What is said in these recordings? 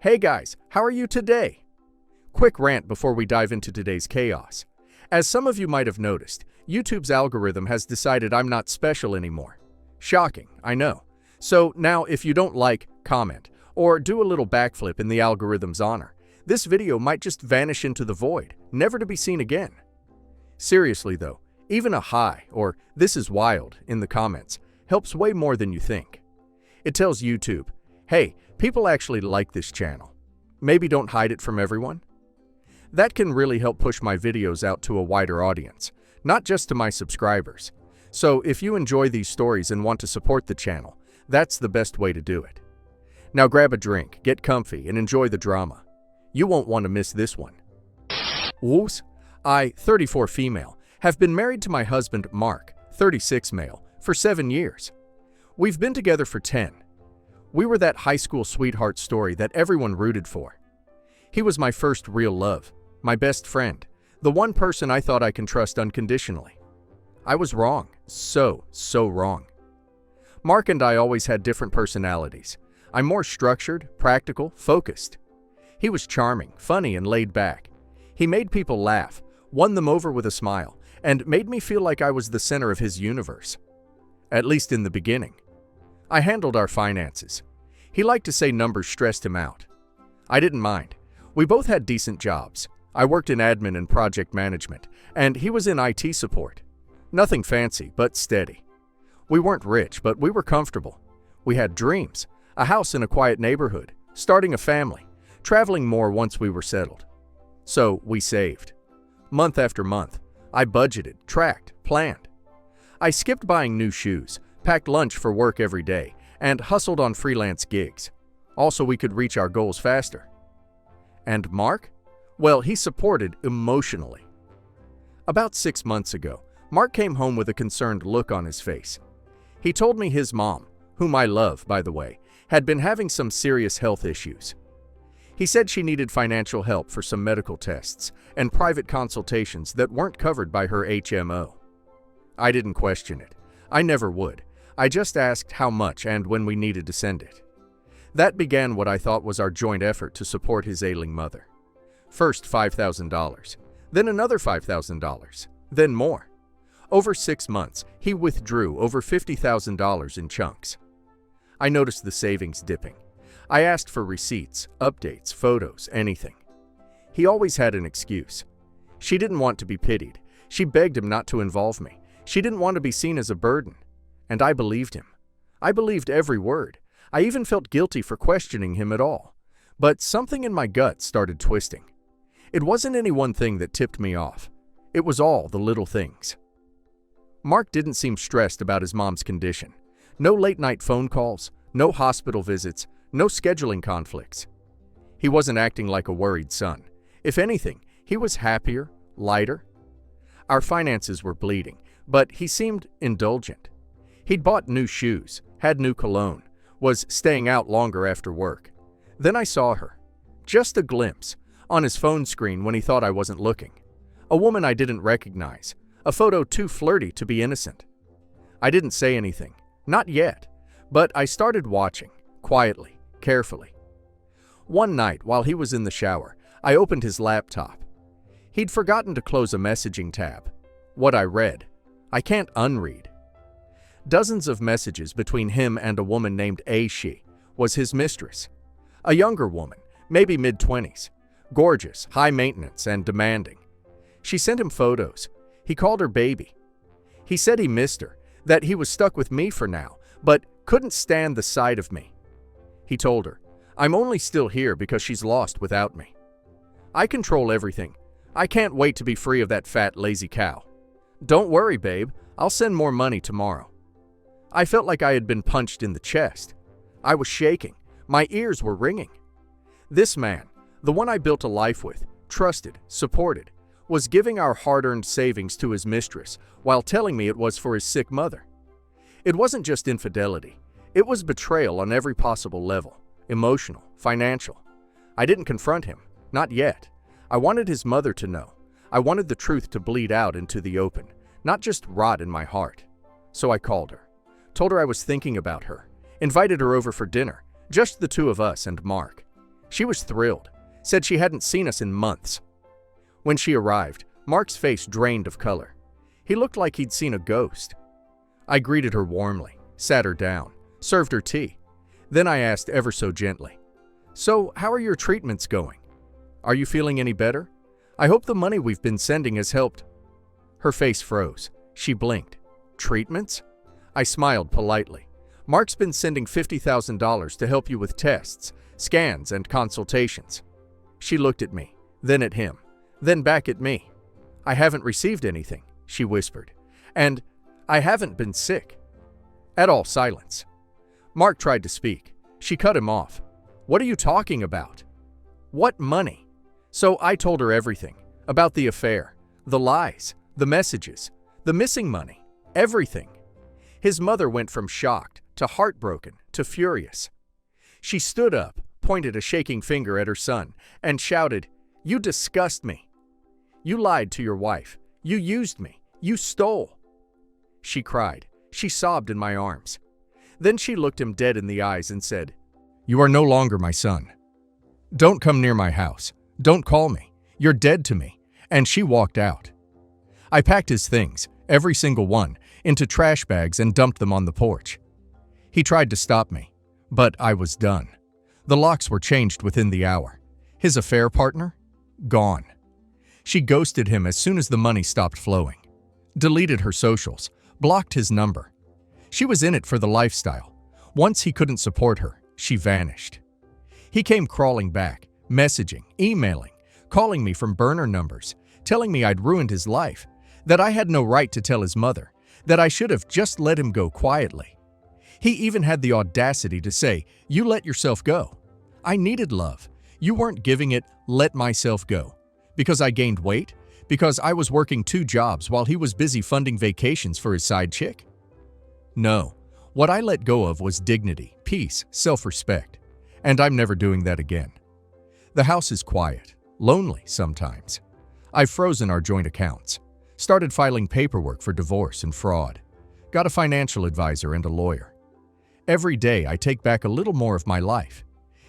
Hey guys, how are you today? Quick rant before we dive into today's chaos. As some of you might have noticed, YouTube's algorithm has decided I'm not special anymore. Shocking, I know. So now if you don't like, comment, or do a little backflip in the algorithm's honor, this video might just vanish into the void, never to be seen again. Seriously though, even a hi or "this is wild" in the comments helps way more than you think. It tells YouTube, hey, people actually like this channel. Maybe don't hide it from everyone. That can really help push my videos out to a wider audience, not just to my subscribers. So if you enjoy these stories and want to support the channel, that's the best way to do it. Now grab a drink, get comfy, and enjoy the drama. You won't want to miss this one. Woos, I, 34 female, have been married to my husband, Mark, 36 male, for 7 years. We've been together for 10. We were that high school sweetheart story that everyone rooted for. He was my first real love, my best friend, the one person I thought I can trust unconditionally. I was wrong, so wrong. Mark and I always had different personalities. I'm more structured, practical, focused. He was charming, funny, and laid back. He made people laugh, won them over with a smile, and made me feel like I was the center of his universe. At least in the beginning. I handled our finances. He liked to say numbers stressed him out. I didn't mind. We both had decent jobs. I worked in admin and project management, and he was in IT support. Nothing fancy, but steady. We weren't rich, but we were comfortable. We had dreams, a house in a quiet neighborhood, starting a family, traveling more once we were settled. So we saved. Month after month, I budgeted, tracked, planned. I skipped buying new shoes, packed lunch for work every day, and hustled on freelance gigs. Also, we could reach our goals faster. And Mark? Well, he supported emotionally. About 6 months ago, Mark came home with a concerned look on his face. He told me his mom, whom I love, by the way, had been having some serious health issues. He said she needed financial help for some medical tests and private consultations that weren't covered by her HMO. I didn't question it. I never would. I just asked how much and when we needed to send it. That began what I thought was our joint effort to support his ailing mother. First $5,000, then another $5,000, then more. Over 6 months, he withdrew over $50,000 in chunks. I noticed the savings dipping. I asked for receipts, updates, photos, anything. He always had an excuse. She didn't want to be pitied. She begged him not to involve me. She didn't want to be seen as a burden. And I believed him. I believed every word. I even felt guilty for questioning him at all. But something in my gut started twisting. It wasn't any one thing that tipped me off. It was all the little things. Mark didn't seem stressed about his mom's condition. No late-night phone calls, no hospital visits, no scheduling conflicts. He wasn't acting like a worried son. If anything, he was happier, lighter. Our finances were bleeding, but he seemed indulgent. He'd bought new shoes, had new cologne, was staying out longer after work. Then I saw her. Just a glimpse, on his phone screen when he thought I wasn't looking. A woman I didn't recognize, a photo too flirty to be innocent. I didn't say anything, not yet, but I started watching, quietly, carefully. One night, while he was in the shower, I opened his laptop. He'd forgotten to close a messaging tab. What I read, I can't unread. Dozens of messages between him and a woman named She was his mistress. A younger woman, maybe mid-20s, gorgeous, high maintenance, and demanding. She sent him photos. He called her baby. He said he missed her, that he was stuck with me for now, but couldn't stand the sight of me. He told her, I'm only still here because she's lost without me. I control everything. I can't wait to be free of that fat, lazy cow. Don't worry, babe. I'll send more money tomorrow. I felt like I had been punched in the chest. I was shaking. My ears were ringing. This man, the one I built a life with, trusted, supported, was giving our hard-earned savings to his mistress while telling me it was for his sick mother. It wasn't just infidelity. It was betrayal on every possible level, emotional, financial. I didn't confront him, not yet. I wanted his mother to know. I wanted the truth to bleed out into the open, not just rot in my heart. So I called her. Told her I was thinking about her, invited her over for dinner, just the two of us and Mark. She was thrilled, said she hadn't seen us in months. When she arrived, Mark's face drained of color. He looked like he'd seen a ghost. I greeted her warmly, sat her down, served her tea. Then I asked ever so gently, "So, how are your treatments going? Are you feeling any better? I hope the money we've been sending has helped." Her face froze. She blinked. "Treatments?" I smiled politely. "Mark's been sending $50,000 to help you with tests, scans, and consultations." She looked at me, then at him, then back at me. "I haven't received anything," she whispered. "And I haven't been sick." At all silence. Mark tried to speak. She cut him off. "What are you talking about?" "What money?" So I told her everything. About the affair, the lies, the messages, the missing money, everything. His mother went from shocked to heartbroken to furious. She stood up, pointed a shaking finger at her son, and shouted, "You disgust me. You lied to your wife. You used me. You stole." She cried. She sobbed in my arms. Then she looked him dead in the eyes and said, "You are no longer my son. Don't come near my house. Don't call me. You're dead to me." And she walked out. I packed his things, every single one, into trash bags and dumped them on the porch. He tried to stop me, but I was done. The locks were changed within the hour. His affair partner? Gone. She ghosted him as soon as the money stopped flowing. Deleted her socials, blocked his number. She was in it for the lifestyle. Once he couldn't support her, she vanished. He came crawling back, messaging, emailing, calling me from burner numbers, telling me I'd ruined his life, that I had no right to tell his mother, that I should have just let him go quietly. He even had the audacity to say, "You let yourself go. I needed love. You weren't giving it, let myself go. Because I gained weight? Because I was working 2 jobs while he was busy funding vacations for his side chick?" No, what I let go of was dignity, peace, self-respect. And I'm never doing that again. The house is quiet, lonely sometimes. I've frozen our joint accounts, started filing paperwork for divorce and fraud, got a financial advisor and a lawyer. Every day I take back a little more of my life.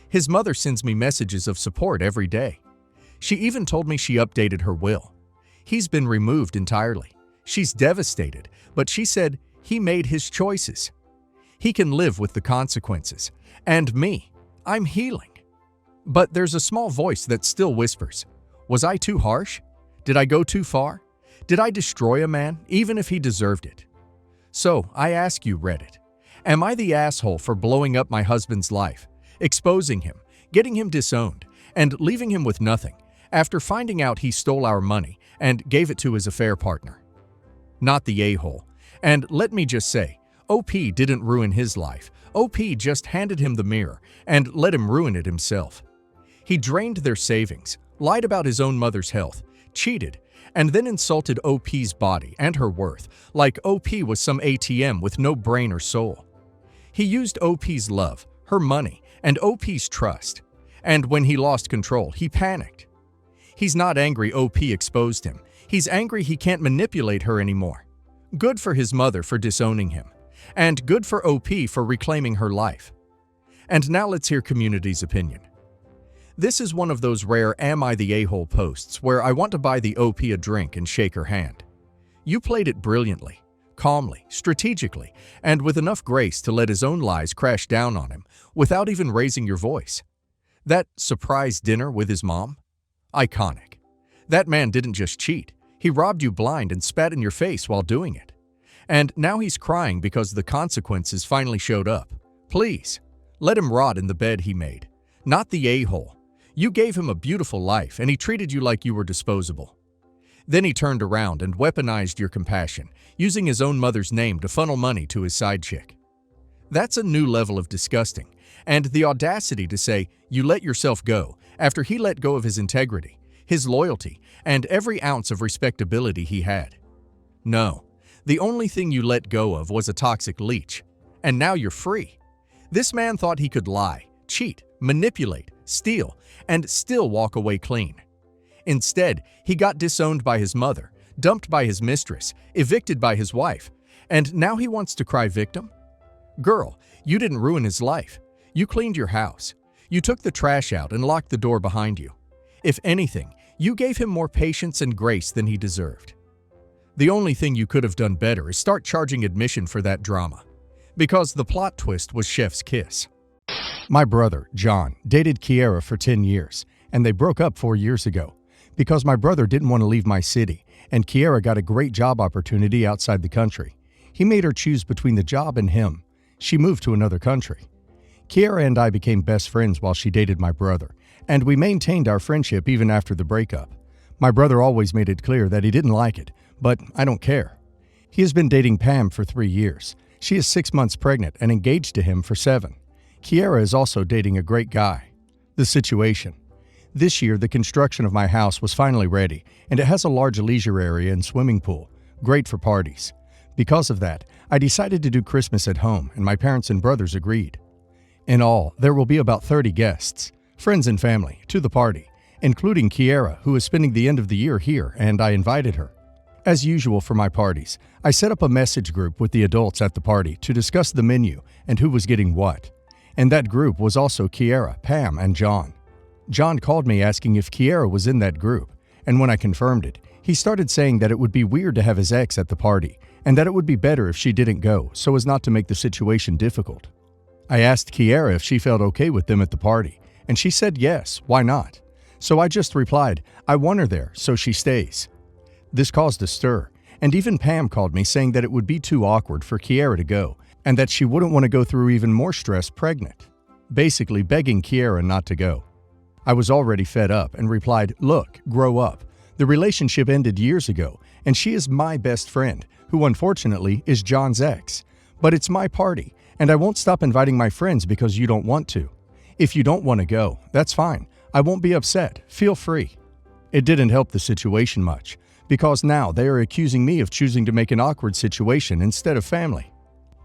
His mother sends me messages of support every day. She even told me she updated her will. He's been removed entirely. She's devastated, but she said he made his choices. He can live with the consequences. And me, I'm healing. But there's a small voice that still whispers, "Was I too harsh? Did I go too far? Did I destroy a man, even if he deserved it?" So I ask you, Reddit, am I the asshole for blowing up my husband's life, exposing him, getting him disowned, and leaving him with nothing after finding out he stole our money and gave it to his affair partner? Not the a-hole. And let me just say, OP didn't ruin his life. OP just handed him the mirror and let him ruin it himself. He drained their savings, lied about his own mother's health, cheated, and then insulted OP's body and her worth like OP was some ATM with no brain or soul. He used OP's love, her money, and OP's trust. And when he lost control, he panicked. He's not angry OP exposed him. He's angry he can't manipulate her anymore. Good for his mother for disowning him. And good for OP for reclaiming her life. And now let's hear community's opinion. This is one of those rare Am I the A-hole posts where I want to buy the OP a drink and shake her hand. You played it brilliantly, calmly, strategically, and with enough grace to let his own lies crash down on him without even raising your voice. That surprise dinner with his mom? Iconic. That man didn't just cheat, he robbed you blind and spat in your face while doing it. And now he's crying because the consequences finally showed up. Please, let him rot in the bed he made. Not the a-hole. You gave him a beautiful life and he treated you like you were disposable. Then he turned around and weaponized your compassion, using his own mother's name to funnel money to his side chick. That's a new level of disgusting, and the audacity to say you let yourself go after he let go of his integrity, his loyalty, and every ounce of respectability he had. No, the only thing you let go of was a toxic leech, and now you're free. This man thought he could lie, cheat, manipulate, steal, and still walk away clean. Instead, he got disowned by his mother, dumped by his mistress, evicted by his wife, and now he wants to cry victim? Girl, you didn't ruin his life. You cleaned your house. You took the trash out and locked the door behind you. If anything, you gave him more patience and grace than he deserved. The only thing you could have done better is start charging admission for that drama. Because the plot twist was Chef's kiss. My brother, John, dated Kiera for 10 years, and they broke up 4 years ago. Because my brother didn't want to leave my city, and Kiera got a great job opportunity outside the country. He made her choose between the job and him. She moved to another country. Kiera and I became best friends while she dated my brother, and we maintained our friendship even after the breakup. My brother always made it clear that he didn't like it, but I don't care. He has been dating Pam for 3 years. She is 6 months pregnant and engaged to him for 7. Kiera is also dating a great guy. The situation. This year, the construction of my house was finally ready, and it has a large leisure area and swimming pool, great for parties. Because of that, I decided to do Christmas at home, and my parents and brothers agreed. In all, there will be about 30 guests, friends and family, to the party, including Kiera, who is spending the end of the year here, and I invited her. As usual for my parties, I set up a message group with the adults at the party to discuss the menu and who was getting what. And that group was also Kiera, Pam, and John. John called me asking if Kiera was in that group, and when I confirmed it, he started saying that it would be weird to have his ex at the party, and that it would be better if she didn't go so as not to make the situation difficult. I asked Kiera if she felt okay with them at the party, and she said yes, why not? So I just replied, I want her there, so she stays. This caused a stir, and even Pam called me saying that it would be too awkward for Kiera to go, and that she wouldn't want to go through even more stress pregnant, basically begging Kiera not to go. I was already fed up and replied, look, grow up. The relationship ended years ago, and she is my best friend, who unfortunately is John's ex. But it's my party, and I won't stop inviting my friends because you don't want to. If you don't want to go, that's fine. I won't be upset. Feel free. It didn't help the situation much, because now they are accusing me of choosing to make an awkward situation instead of family.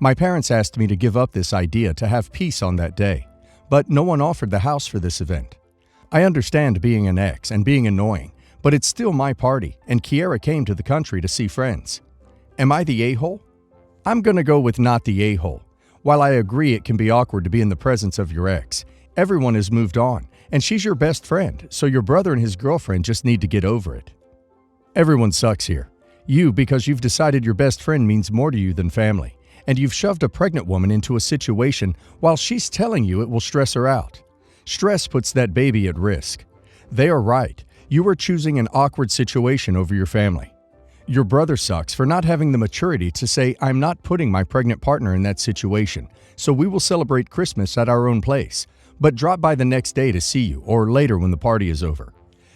My parents asked me to give up this idea to have peace on that day, but no one offered the house for this event. I understand being an ex and being annoying, but it's still my party, and Kiera came to the country to see friends. Am I the a-hole? I'm gonna go with not the a-hole. While I agree it can be awkward to be in the presence of your ex, everyone has moved on, and she's your best friend, so your brother and his girlfriend just need to get over it. Everyone sucks here. You, because you've decided your best friend means more to you than family, and you've shoved a pregnant woman into a situation while she's telling you it will stress her out. Stress puts that baby at risk. They are right. You are choosing an awkward situation over your family. Your brother sucks for not having the maturity to say, I'm not putting my pregnant partner in that situation, so we will celebrate Christmas at our own place, but drop by the next day to see you or later when the party is over.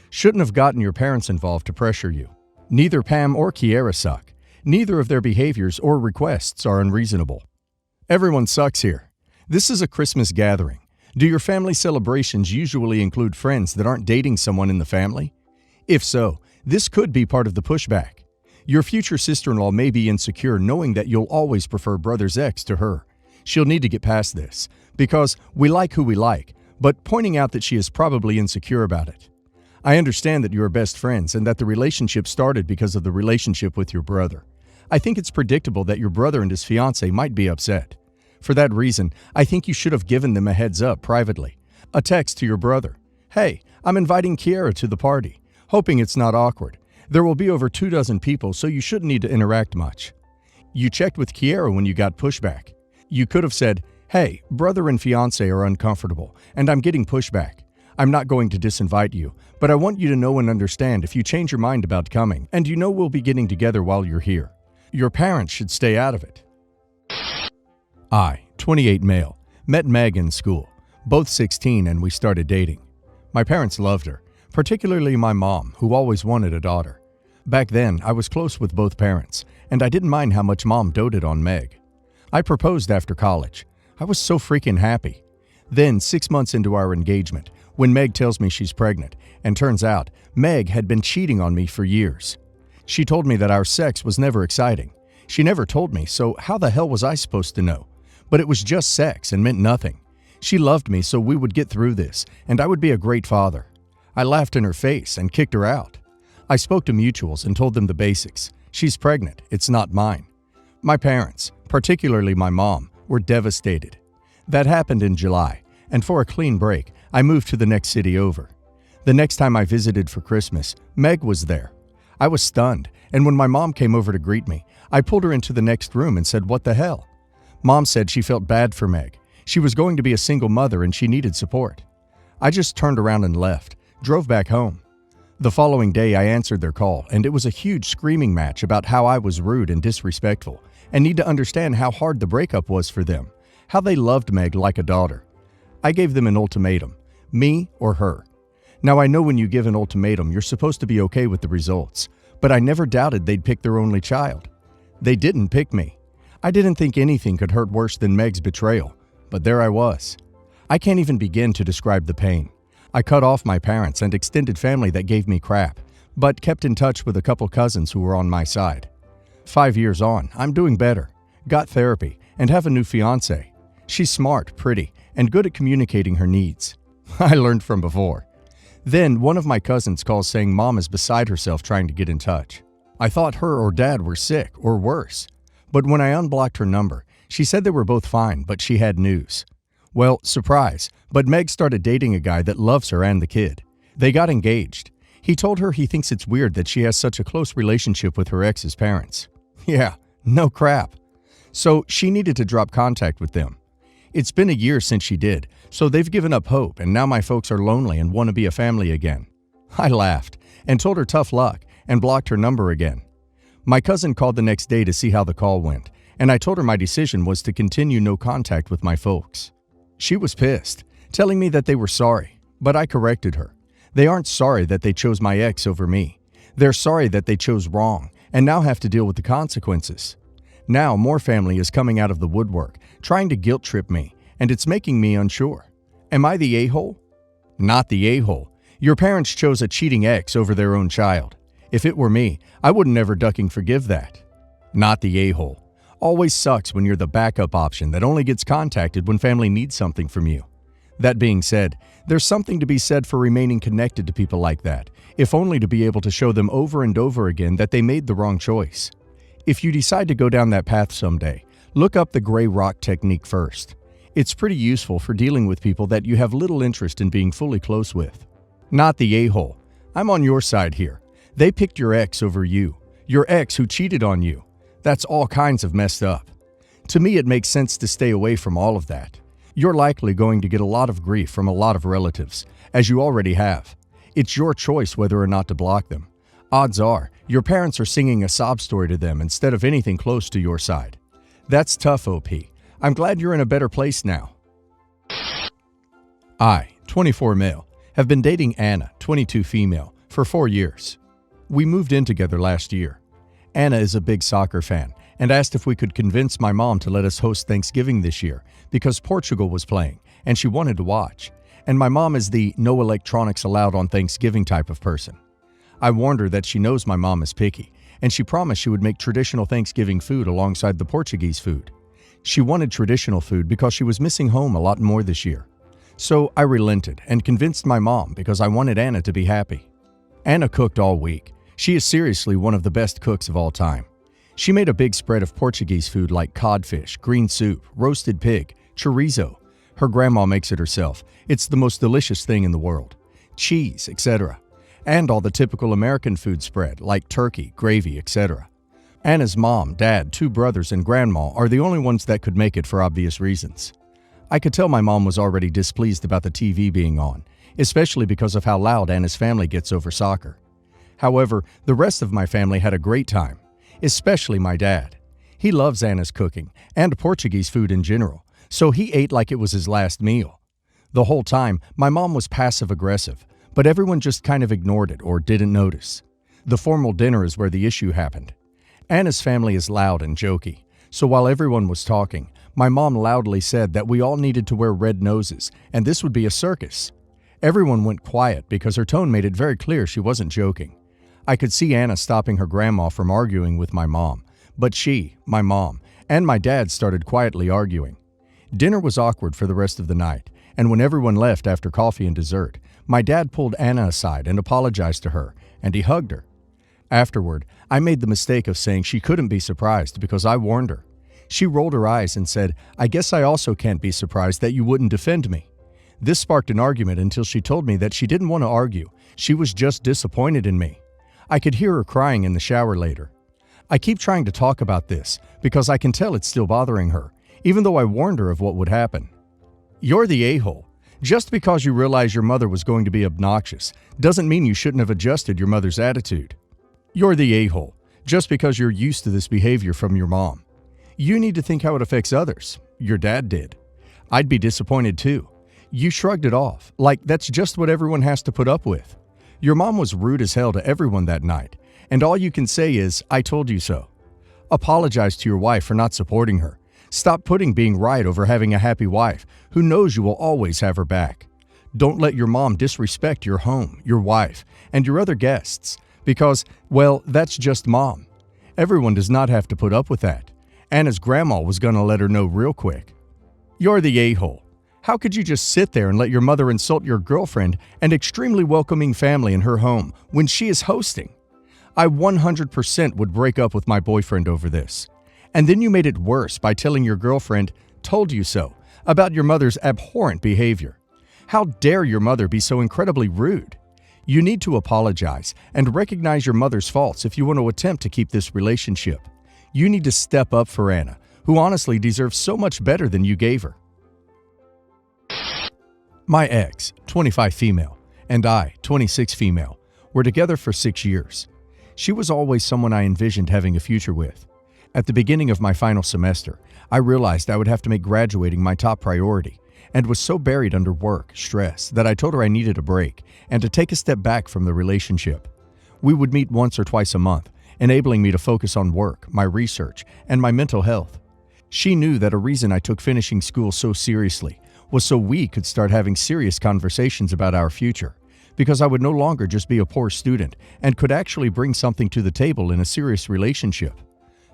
Shouldn't have gotten your parents involved to pressure you. Neither Pam or Kiera suck. Neither of their behaviors or requests are unreasonable. Everyone sucks here. This is a Christmas gathering. Do your family celebrations usually include friends that aren't dating someone in the family? If so, this could be part of the pushback. Your future sister-in-law may be insecure knowing that you'll always prefer brother's ex to her. She'll need to get past this, because we like who we like, but pointing out that she is probably insecure about it. I understand that you are best friends and that the relationship started because of the relationship with your brother. I think it's predictable that your brother and his fiancée might be upset. For that reason, I think you should have given them a heads up privately. A text to your brother. Hey, I'm inviting Kiera to the party, hoping it's not awkward. There will be over 24 people, so you shouldn't need to interact much. You checked with Kiera when you got pushback. You could have said, hey, brother and fiancé are uncomfortable, and I'm getting pushback. I'm not going to disinvite you, but I want you to know and understand if you change your mind about coming, and you know we'll be getting together while you're here. Your parents should stay out of it. I, 28 male, met Meg in school, both 16, and we started dating. My parents loved her, particularly my mom, who always wanted a daughter. Back then, I was close with both parents, and I didn't mind how much mom doted on Meg. I proposed after college. I was so freaking happy. Then, 6 months into our engagement, when Meg tells me she's pregnant, and turns out Meg had been cheating on me for years. She told me that our sex was never exciting. She never told me, so how the hell was I supposed to know? But it was just sex and meant nothing. She loved me so we would get through this, and I would be a great father. I laughed in her face and kicked her out. I spoke to mutuals and told them the basics. She's pregnant, it's not mine. My parents, particularly my mom, were devastated. That happened in July, and for a clean break, I moved to the next city over. The next time I visited for Christmas, Meg was there. I was stunned, and when my mom came over to greet me, I pulled her into the next room and said, "What the hell?" Mom said she felt bad for Meg. She was going to be a single mother and she needed support. I just turned around and left, drove back home. The following day, I answered their call, and it was a huge screaming match about how I was rude and disrespectful, and need to understand how hard the breakup was for them, how they loved Meg like a daughter. I gave them an ultimatum, me or her. Now I know when you give an ultimatum, you're supposed to be okay with the results, but I never doubted they'd pick their only child. They didn't pick me. I didn't think anything could hurt worse than Meg's betrayal, but there I was. I can't even begin to describe the pain. I cut off my parents and extended family that gave me crap, but kept in touch with a couple cousins who were on my side. 5 years on, I'm doing better, got therapy, and have a new fiancé. She's smart, pretty, and good at communicating her needs. I learned from before. Then one of my cousins calls saying Mom is beside herself trying to get in touch. I thought her or Dad were sick, or worse. But when I unblocked her number, she said they were both fine, but she had news. Well, surprise, but Meg started dating a guy that loves her and the kid. They got engaged. He told her he thinks it's weird that she has such a close relationship with her ex's parents. Yeah, no crap. So she needed to drop contact with them. It's been a year since she did, so they've given up hope, and now my folks are lonely and want to be a family again. I laughed and told her tough luck and blocked her number again. My cousin called the next day to see how the call went, and I told her my decision was to continue no contact with my folks. She was pissed, telling me that they were sorry, but I corrected her. They aren't sorry that they chose my ex over me. They're sorry that they chose wrong and now have to deal with the consequences. Now more family is coming out of the woodwork, trying to guilt trip me, and it's making me unsure. Am I the a-hole? Not the a-hole. Your parents chose a cheating ex over their own child. If it were me, I wouldn't ever ducking forgive that. Not the a-hole. Always sucks when you're the backup option that only gets contacted when family needs something from you. That being said, there's something to be said for remaining connected to people like that, if only to be able to show them over and over again that they made the wrong choice. If you decide to go down that path someday, look up the gray rock technique first. It's pretty useful for dealing with people that you have little interest in being fully close with. Not the a-hole. I'm on your side here. They picked your ex over you. Your ex who cheated on you. That's all kinds of messed up. To me, it makes sense to stay away from all of that. You're likely going to get a lot of grief from a lot of relatives, as you already have. It's your choice whether or not to block them. Odds are, your parents are singing a sob story to them instead of anything close to your side. That's tough, OP. I'm glad you're in a better place now. I, 24 male, have been dating Anna, 22 female, for 4 years. We moved in together last year. Anna is a big soccer fan and asked if we could convince my mom to let us host Thanksgiving this year because Portugal was playing and she wanted to watch. And my mom is the no electronics allowed on Thanksgiving type of person. I warned her that she knows my mom is picky, and she promised she would make traditional Thanksgiving food alongside the Portuguese food. She wanted traditional food because she was missing home a lot more this year. So I relented and convinced my mom because I wanted Anna to be happy. Anna cooked all week. She is seriously one of the best cooks of all time. She made a big spread of Portuguese food like codfish, green soup, roasted pig, chorizo. Her grandma makes it herself. It's the most delicious thing in the world. Cheese, etc. And all the typical American food spread like turkey, gravy, etc. Anna's mom, dad, 2 brothers, and grandma are the only ones that could make it for obvious reasons. I could tell my mom was already displeased about the TV being on, especially because of how loud Anna's family gets over soccer. However, the rest of my family had a great time, especially my dad. He loves Anna's cooking and Portuguese food in general, so he ate like it was his last meal. The whole time, my mom was passive-aggressive, but everyone just kind of ignored it or didn't notice. The formal dinner is where the issue happened. Anna's family is loud and jokey, so while everyone was talking, my mom loudly said that we all needed to wear red noses and this would be a circus. Everyone went quiet because her tone made it very clear she wasn't joking. I could see Anna stopping her grandma from arguing with my mom, but she, my mom, and my dad started quietly arguing. Dinner was awkward for the rest of the night, and when everyone left after coffee and dessert, my dad pulled Anna aside and apologized to her, and he hugged her. Afterward, I made the mistake of saying she couldn't be surprised because I warned her. She rolled her eyes and said, "I guess I also can't be surprised that you wouldn't defend me." This sparked an argument until she told me that she didn't want to argue. She was just disappointed in me. I could hear her crying in the shower later. I keep trying to talk about this because I can tell it's still bothering her, even though I warned her of what would happen. You're the a-hole. Just because you realize your mother was going to be obnoxious doesn't mean you shouldn't have adjusted your mother's attitude. You're the a-hole just because you're used to this behavior from your mom. You need to think how it affects others. Your dad did. I'd be disappointed too. You shrugged it off, like that's just what everyone has to put up with. Your mom was rude as hell to everyone that night, and all you can say is, I told you so. Apologize to your wife for not supporting her. Stop putting being right over having a happy wife who knows you will always have her back. Don't let your mom disrespect your home, your wife, and your other guests because, well, that's just mom. Everyone does not have to put up with that. Anna's grandma was gonna let her know real quick. You're the a-hole. How could you just sit there and let your mother insult your girlfriend and extremely welcoming family in her home when she is hosting? I 100% would break up with my boyfriend over this. And then you made it worse by telling your girlfriend, told you so, about your mother's abhorrent behavior. How dare your mother be so incredibly rude? You need to apologize and recognize your mother's faults if you want to attempt to keep this relationship. You need to step up for Anna, who honestly deserves so much better than you gave her. My ex, 25 female, and I, 26 female, were together for 6 years. She was always someone I envisioned having a future with. At the beginning of my final semester, I realized I would have to make graduating my top priority and was so buried under work, stress, that I told her I needed a break and to take a step back from the relationship. We would meet once or twice a month, enabling me to focus on work, my research, and my mental health. She knew that a reason I took finishing school so seriously was so we could start having serious conversations about our future, because I would no longer just be a poor student and could actually bring something to the table in a serious relationship.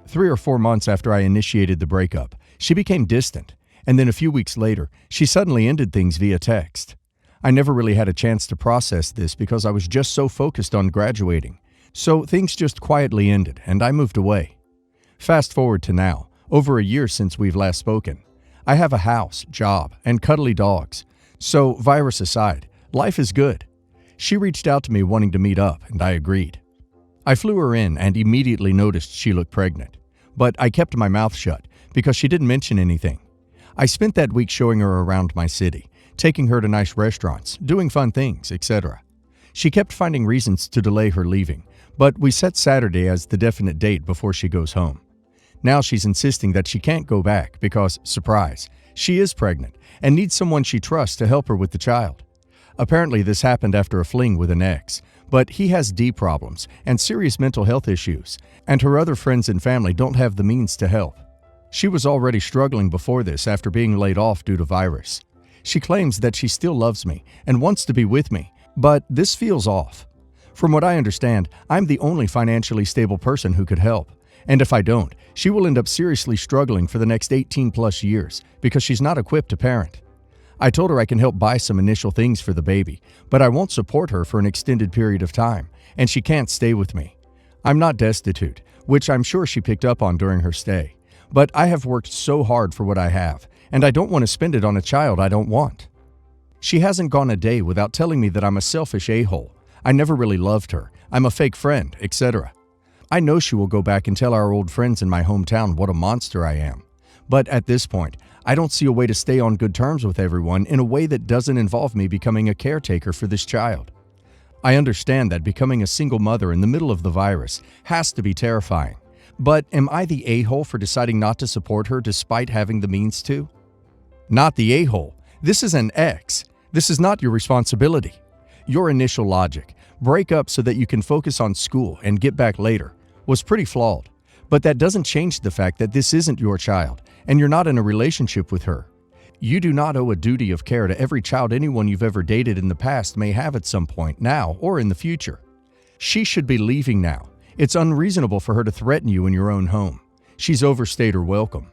3 or 4 months after I initiated the breakup, she became distant, and then a few weeks later, she suddenly ended things via text. I never really had a chance to process this because I was just so focused on graduating, so things just quietly ended and I moved away. Fast forward to now, over a year since we've last spoken. I have a house, job, and cuddly dogs. So, virus aside, life is good. She reached out to me wanting to meet up, and I agreed. I flew her in and immediately noticed she looked pregnant. But I kept my mouth shut because she didn't mention anything. I spent that week showing her around my city, taking her to nice restaurants, doing fun things, etc. She kept finding reasons to delay her leaving, but we set Saturday as the definite date before she goes home. Now she's insisting that she can't go back because, surprise, she is pregnant and needs someone she trusts to help her with the child. Apparently this happened after a fling with an ex, but he has D problems and serious mental health issues, and her other friends and family don't have the means to help. She was already struggling before this after being laid off due to virus. She claims that she still loves me and wants to be with me, but this feels off. From what I understand, I'm the only financially stable person who could help. And if I don't, she will end up seriously struggling for the next 18 plus years because she's not equipped to parent. I told her I can help buy some initial things for the baby, but I won't support her for an extended period of time, and she can't stay with me. I'm not destitute, which I'm sure she picked up on during her stay, but I have worked so hard for what I have, and I don't want to spend it on a child I don't want. She hasn't gone a day without telling me that I'm a selfish a-hole. I never really loved her. I'm a fake friend, etc. I know she will go back and tell our old friends in my hometown what a monster I am. But at this point, I don't see a way to stay on good terms with everyone in a way that doesn't involve me becoming a caretaker for this child. I understand that becoming a single mother in the middle of the virus has to be terrifying. But am I the a-hole for deciding not to support her despite having the means to? Not the a-hole. This is an ex. This is not your responsibility. Your initial logic, break up so that you can focus on school and get back later, was pretty flawed. But that doesn't change the fact that this isn't your child, and you're not in a relationship with her. You do not owe a duty of care to every child anyone you've ever dated in the past may have at some point, now or in the future. She should be leaving now. It's unreasonable for her to threaten you in your own home. She's overstayed her welcome.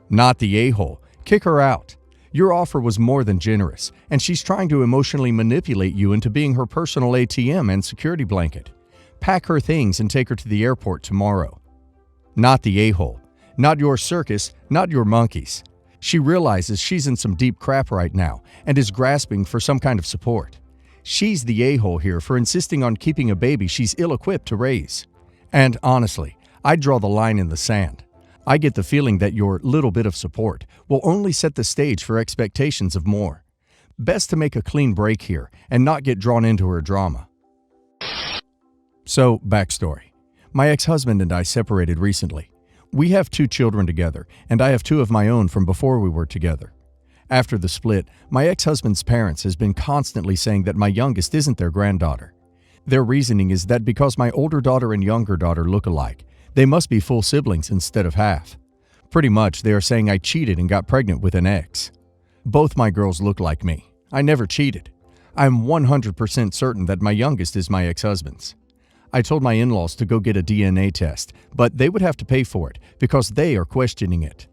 Not the a-hole. Kick her out. Your offer was more than generous, and she's trying to emotionally manipulate you into being her personal ATM and security blanket. Pack her things and take her to the airport tomorrow. Not the a-hole. Not your circus, not your monkeys. She realizes she's in some deep crap right now and is grasping for some kind of support. She's the a-hole here for insisting on keeping a baby she's ill-equipped to raise. And honestly, I'd draw the line in the sand. I get the feeling that your little bit of support will only set the stage for expectations of more. Best to make a clean break here and not get drawn into her drama. So, backstory. My ex-husband and I separated recently. We have 2 children together, and I have 2 of my own from before we were together. After the split, my ex-husband's parents has been constantly saying that my youngest isn't their granddaughter. Their reasoning is that because my older daughter and younger daughter look alike, they must be full siblings instead of half. Pretty much, they are saying I cheated and got pregnant with an ex. Both my girls look like me. I never cheated. I'm 100% certain that my youngest is my ex-husband's. I told my in-laws to go get a DNA test, but they would have to pay for it because they are questioning it.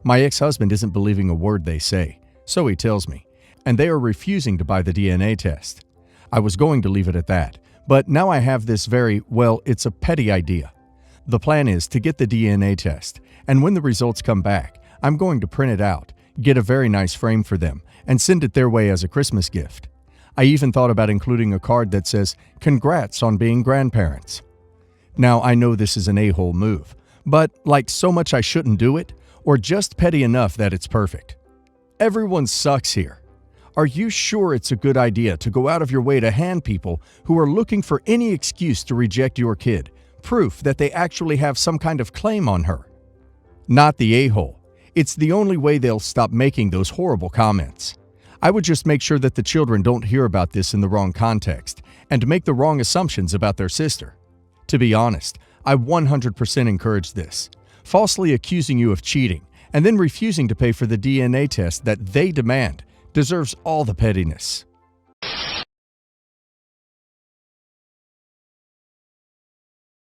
My ex-husband isn't believing a word they say, so he tells me, and they are refusing to buy the DNA test. I was going to leave it at that, but now I have this it's a petty idea. The plan is to get the DNA test, and when the results come back, I'm going to print it out, get a very nice frame for them, and send it their way as a Christmas gift. I even thought about including a card that says, "Congrats on being grandparents." Now, I know this is an a-hole move, but like so much I shouldn't do it, or just petty enough that it's perfect. Everyone sucks here. Are you sure it's a good idea to go out of your way to hand people who are looking for any excuse to reject your kid proof that they actually have some kind of claim on her? Not the a-hole. It's the only way they'll stop making those horrible comments. I would just make sure that the children don't hear about this in the wrong context and make the wrong assumptions about their sister. To be honest, I 100% encourage this. Falsely accusing you of cheating and then refusing to pay for the DNA test that they demand deserves all the pettiness.